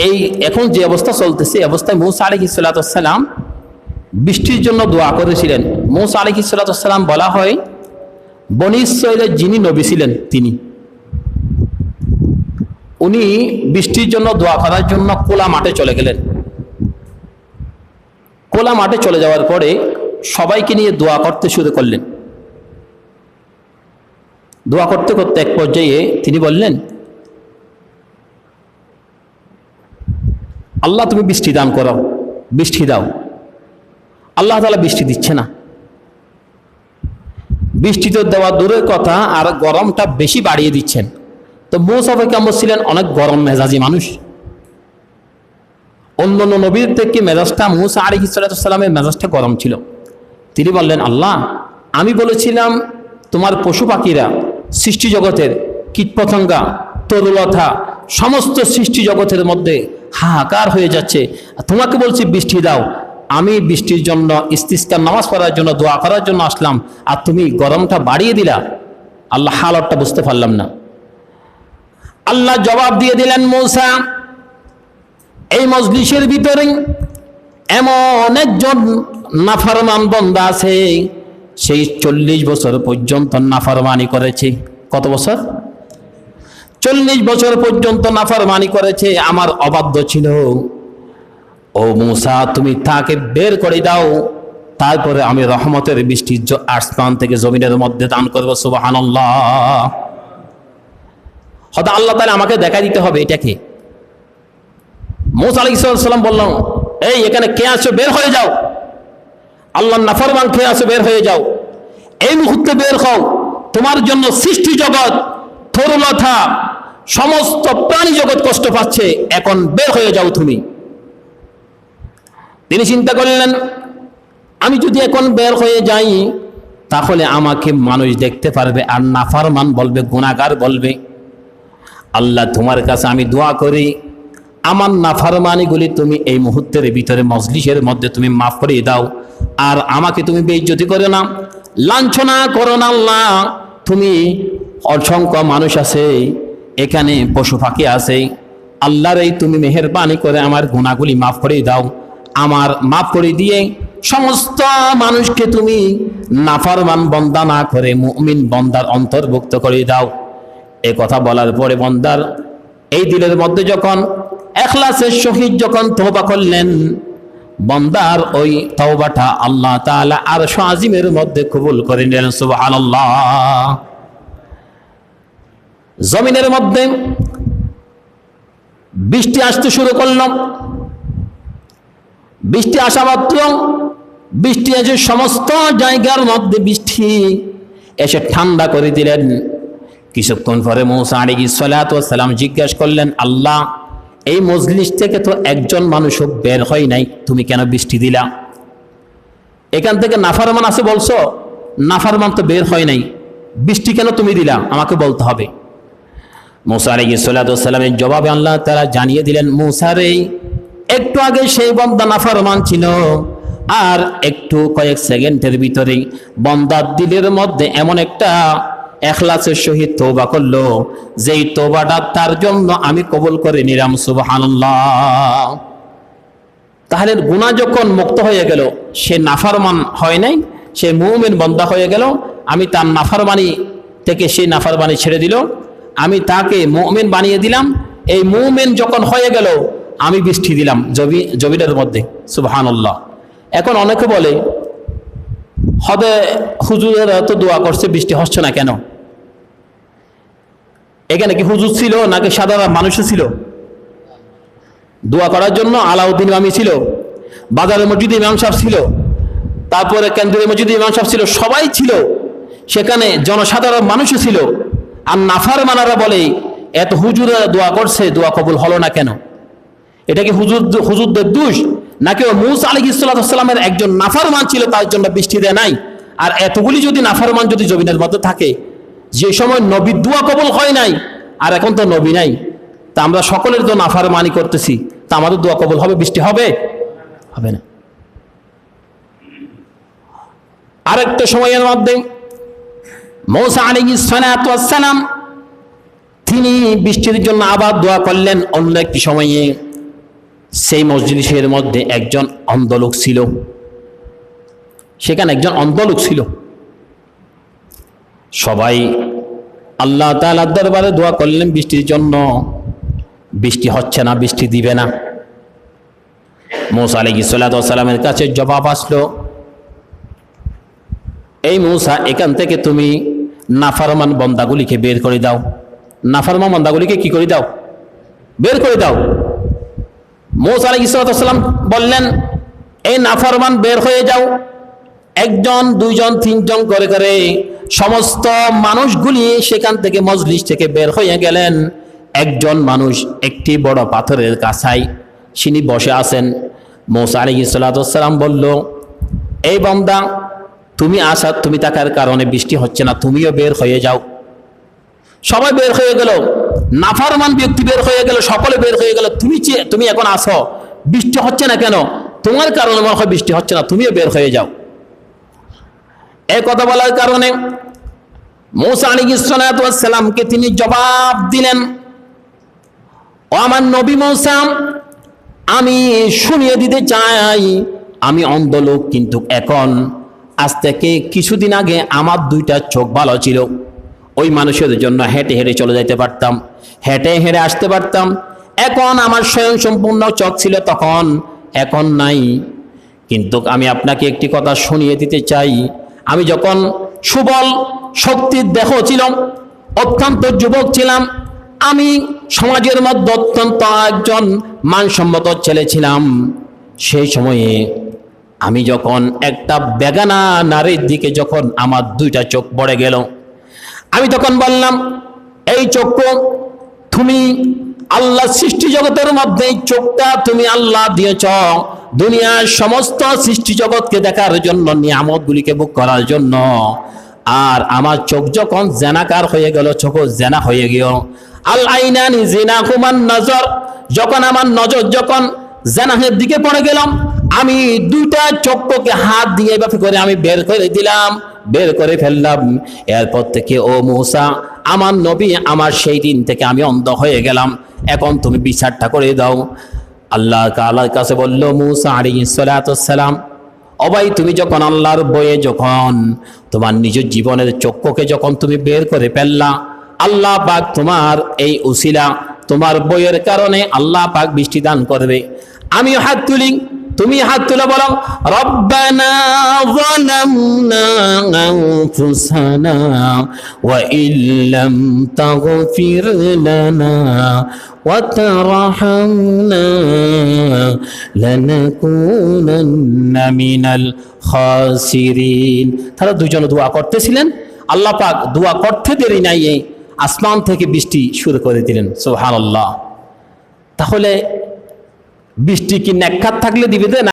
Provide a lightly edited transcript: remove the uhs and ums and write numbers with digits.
এই এখন যে অবস্থা চলতেছে, অবস্থায় মূসা আলাইহিস সালাতু ওয়াস সালাম বৃষ্টির জন্য দোয়া করেছিলেন। মূসা আলাইহিস সালাতু ওয়াস সালাম বলা হয় বনী ইসরাঈলের যিনি নবী ছিলেন উনি বৃষ্টির জন্য দোয়া করার জন্য খোলা মাঠে চলে গেলেন। খোলা মাঠে চলে যাওয়ার পরে সবাইকে নিয়ে দোয়া করতে শুরু করলেন। দোয়া করতে করতে এক পর্যায়ে তিনি বললেন, আল্লাহ তুমি বৃষ্টি দান করো, বৃষ্টি দাও। আল্লাহ তাআলা বৃষ্টি দিচ্ছে না। বৃষ্টি তো দেওয়া দূরের কথা, আর গরমটা বেশি বাড়িয়ে দিচ্ছেন। তো মূসা পয়গম্বর ছিলেন অনেক গরম মেজাজি মানুষ। অন্যান্য নবীর থেকে মেজাজটা মূসা আলাইহিস সালামের মেজাজটা গরম ছিল। তিনি বললেন, আল্লাহ আমি বলেছিলাম তোমার পশু পাখিরা, সৃষ্টি জগতের কীটপতঙ্গা, তরুলতা, সমস্ত সৃষ্টি জগতের মধ্যে হাহাকার হয়ে যাচ্ছে, তোমাকে বলছি বৃষ্টি দাও। আমি বৃষ্টির জন্য ইস্তিসকার নামাজ পড়ার জন্য দোয়া করার জন্য আসলাম, আর তুমি গরমটা বাড়িয়ে দিলা। আল্লাহ হালতটা বুঝতে পারলাম না। আল্লাহ জবাব দিয়ে দিলেন, মূসা এই মজলিসের ভিতরে এমন একজন নাফরমান বান্দা আছে, সেই 40 বছর পর্যন্ত নাফরমানি করেছে। কত বছর? 40 বছর পর্যন্ত নাফরমানি করেছে, আমার অবাধ্য ছিল। ও মূসা তুমি তাকে বের করে দাও, তারপরে আমি রহমতের বৃষ্টি আসমান থেকে জমিনের মধ্যে দান করবো। সুবহানাল্লাহ। হয়তো আল্লাহ তাআলা আমাকে দেখা দিতে হবে এটাকে। মূসা আলাইহিস সালাম বললেন, এই এখানে কে আছো, বের হয়ে যাও। আল্লাহর নাফরমান কে আছো, বের হয়ে যাও। এই মুহূর্তে বের হও। তোমার জন্য সৃষ্টি জগৎ, তরুলতা, সমস্ত প্রাণী জগৎ কষ্ট পাচ্ছে, এখন বের হয়ে যাও তুমি। তিনি চিন্তা করলেন, আমি যদি এখন বের হয়ে যাই তাহলে আমাকে মানুষ দেখতে পারবে, আর নাফরমান বলবে, গুনাহগার বলবে। আল্লাহ তোমার কাছে আমি দোয়া করি, আমার নাফরমানিগুলি তুমি এই মুহূর্তের ভিতরে মজলিসের মধ্যে তুমি মাফ করে দাও, আর আমাকে তুমি বেইজ্জতি করো না, লাঞ্ছনা করো না। আল্লাহ তুমি অসংখ্য মানুষ আছে এখানে, পশু পাখি আছে, আল্লাহর এই তুমি মেহেরবানি করে আমার গুনাহগুলি মাফ করে দাও। আমার মাফ করে দিয়ে সমস্ত মানুষকে তুমি নাফরমান বান্দা না করে মুমিন বান্দার অন্তর্ভুক্ত করে দাও। এই কথা বলার পরে বান্দার এই দিলের মধ্যে যখন ইখলাসের সহিত যখন তওবা করলেন, বান্দার ওই তওবাটা আল্লাহ তাআলা আরশ আজিমের মধ্যে কবুল করে নিলেন। সুবহানাল্লাহ। জমিনের মধ্যে বৃষ্টি আসতে শুরু করল। বৃষ্টি আসা মাত্র, বৃষ্টি এসে সমস্ত জায়গার মধ্যে বৃষ্টি এসে ঠান্ডা করে দিলেন। কিছুক্ষণ পরে মূসা আলাইহিস সালাতু ওয়াস সালাম জিজ্ঞাসা করলেন, আল্লাহ এই মজলিস থেকে তো একজন মানুষও বের হয় নাই, তুমি কেন বৃষ্টি দিলা? এখান থেকে নাফরমান আছে বলছো, নাফরমান তো বের হয় নাই, বৃষ্টি কেন তুমি দিলা? আমাকে বলতে হবে। মূসা আলাইহিস সালাতু ওয়াস সালামের জবাবে আল্লাহ তাআলা জানিয়ে দিলেন, মূসা রে, একটু আগে সেই বান্দা নাফরমান ছিল, আর একটু কয়েক সেকেন্ডের ভিতরে বান্দার দিলের মধ্যে এমন একটা ইখলাসের সহিত তওবা করলো, যেই তওবাটা তার জন্য আমি কবুল করে নিলাম। সুবহানাল্লাহ। তাহলে গুনাহ যখন মুক্ত হয়ে গেল, সে নাফরমান হয় নাই, সে মুমিন বান্দা হয়ে গেল। আমি তার নাফরমানি থেকে সেই নাফরমানি ছেড়ে দিল, আমি তাকে মুমিন বানিয়ে দিলাম। এই মুমিন যখন হয়ে গেল, আমি বৃষ্টি দিলাম জমিনের মধ্যে। সুবহানাল্লাহ। এখন অনেকে বলে, হবে হুজুরেরা তো দোয়া করছে, বৃষ্টি হচ্ছে না কেন? এখানে কি হুজুর ছিল নাকি সাধারণ মানুষও ছিল? দোয়া করার জন্য আলাউদ্দিন ইমামি ছিল, বাজারের মসজিদে ইমাম সাহেব ছিল, তারপরে কেন্দ্রীয় মসজিদে ইমাম সাহেব ছিল, সবাই ছিল। সেখানে জনসাধারণ মানুষও ছিল। আর নাফরমানেরা বলে, এত হুজুরেরা দোয়া করছে, দোয়া কবুল হলো না কেন? এটা কি হুজুরদের দোষ, নাকি মূসা আলাইহিস সালামের একজন নাফরমান ছিল, তার জন্য বৃষ্টি দেয় নাই? আর এতগুলি যদি নাফরমান যদি জমিনের মধ্যে থাকে, যে সময় নবীর দোয়া কবুল হয় নাই, আর এখন তো নবী নাই, তা আমরা সকলের তো নাফরমানি করতেছি, তা আমাদের দোয়া কবুল হবে? বৃষ্টি হবে? হবে না। আরেকটা সময়ের মধ্যে মূসা আলাইহিস সালাম তিনি বৃষ্টির জন্য আবার দোয়া করলেন। অন্য একটি সময়ে সেই মজলিসের মধ্যে একজন অন্ধ লোক ছিল, সেখানে একজন অন্ধ লোক ছিল। সবাই আল্লাহ তাআলার দরবারে দোয়া করলেন বৃষ্টির জন্য, বৃষ্টি হচ্ছে না, বৃষ্টি দিবে না। মূসা আলাইহিস সালাতু ওয়াস সালামের কাছে জবাব আসলো, এই মূসা, এখান থেকে তুমি নাফরমান বান্দাগুলিকে বের করে দাও। নাফরমান বান্দাগুলিকে কি করে দাও? বের করে দাও। মূসা আলাইহিস সালাতু ওয়াস সালাম বললেন, এই নাফরমান বের হয়ে যাও। একজন, দুইজন, তিনজন করে করে সমস্ত মানুষগুলি সেখান থেকে, মজলিস থেকে বের হয়ে গেলেন। একজন মানুষ একটি বড় পাথরের কাছায় তিনি বসে আছেন। মূসা আলাইহিস সালাতু ওয়াস সালাম বলল, এই বান্দা, তুমি থাকার কারণে বৃষ্টি হচ্ছে না, তুমিও বের হয়ে যাও। সবাই বের হয়ে গেল, নাফরমান ব্যক্তি বের হয়ে গেল, সকলে বের হয়ে গেল। তুমি এখন আসো, বৃষ্টি হচ্ছে না কেন? তোমার কারণে মনে হয় বৃষ্টি হচ্ছে না, তুমিও বের হয়ে যাও। এই কথা বলার কারণে মূসা আলাইহিস সালাতু ওয়াস সালামকে তিনি জবাব দিলেন, ও আমার নবী মূসা, আমি শুনিয়ে দিতে চাই, আমি অন্ধ লোক, কিন্তু এখন আজ থেকে কিছুদিন আগে আমার দুইটা চোখ ভালো ছিল। ওই মানুষের জন্য হেঁটে হেঁটে চলে যেতে পারতাম, হেঁটে হেঁটে আসতে পারতাম। এখন আমার স্বয়ং সম্পূর্ণ চোখ ছিল তখন, এখন নাই। কিন্তু আমি আপনাকে একটি কথা শুনিয়ে দিতে চাই, আমি যখন সুবল শক্তির দেহ ছিল, অত্যন্ত যুবক ছিলাম, আমি সমাজের মধ্যে অত্যন্ত একজন মানসম্মত ছেলে ছিলাম। সেই সময়ে আমি যখন একটা বেগানা নারীর দিকে যখন আমার দুইটা চোখ পড়ে গেল, আমি তখন বললাম, এই চক্ষু তুমি আল্লাহ সৃষ্টি জগতের মধ্যে, এই চোখটা তুমি আল্লাহ দিয়েছ দুনিয়ার সমস্ত সৃষ্টি জগৎকে দেখার জন্য, নিয়ামতগুলিকে ভোগ করার জন্য। আর আমার চোখ যখন জেনাকার হয়ে গেল, চোখ জেনা হয়ে গেল, আল আইনানি জিনাকুমান নজর, যখন আমার নজর যখন জেনাহের দিকে পড়ে গেলাম, আমি দুইটা চক্ষুকে হাত দিয়ে এভাবে করে আমি বের করে দিলাম, বের করে ফেললাম। এরপর থেকে ও মূসা, আমার নবী, আমার সেই দিন থেকে আমি অন্ধ হয়ে গেলাম, এখন তুমি বিচারটা করে দাও। আল্লাহ তাআলার কাছে বলল মূসা আলাইহিস সালাতু ওয়াস সালাম, ও ভাই, তুমি যখন আল্লাহর বয়ে যখন তোমার নিজের জীবনের চক্ষুকে যখন তুমি বের করে ফেললা, আল্লাহ পাক তোমার এই উসিলা, তোমার বইয়ের কারণে আল্লাহ পাক বৃষ্টি দান করবে। আমি হাত তুলি, তুমি হাত তুলে বলো, রব্বানা যালামনা আনফুসানা ওয়া ইল্লাম তাগফির লানা ওয়া তারহামনা লানাকুনান্না মিনাল খাসিরিন। তারা দুইজন দোয়া করতেছিলেন, আল্লাহ পাক দোয়া করতে দেরি নাই, আসমান থেকে বৃষ্টি শুরু করে দিলেন। সুবহানাল্লাহ। তাহলে বৃষ্টি কি নেককার থাকলে দিবে না?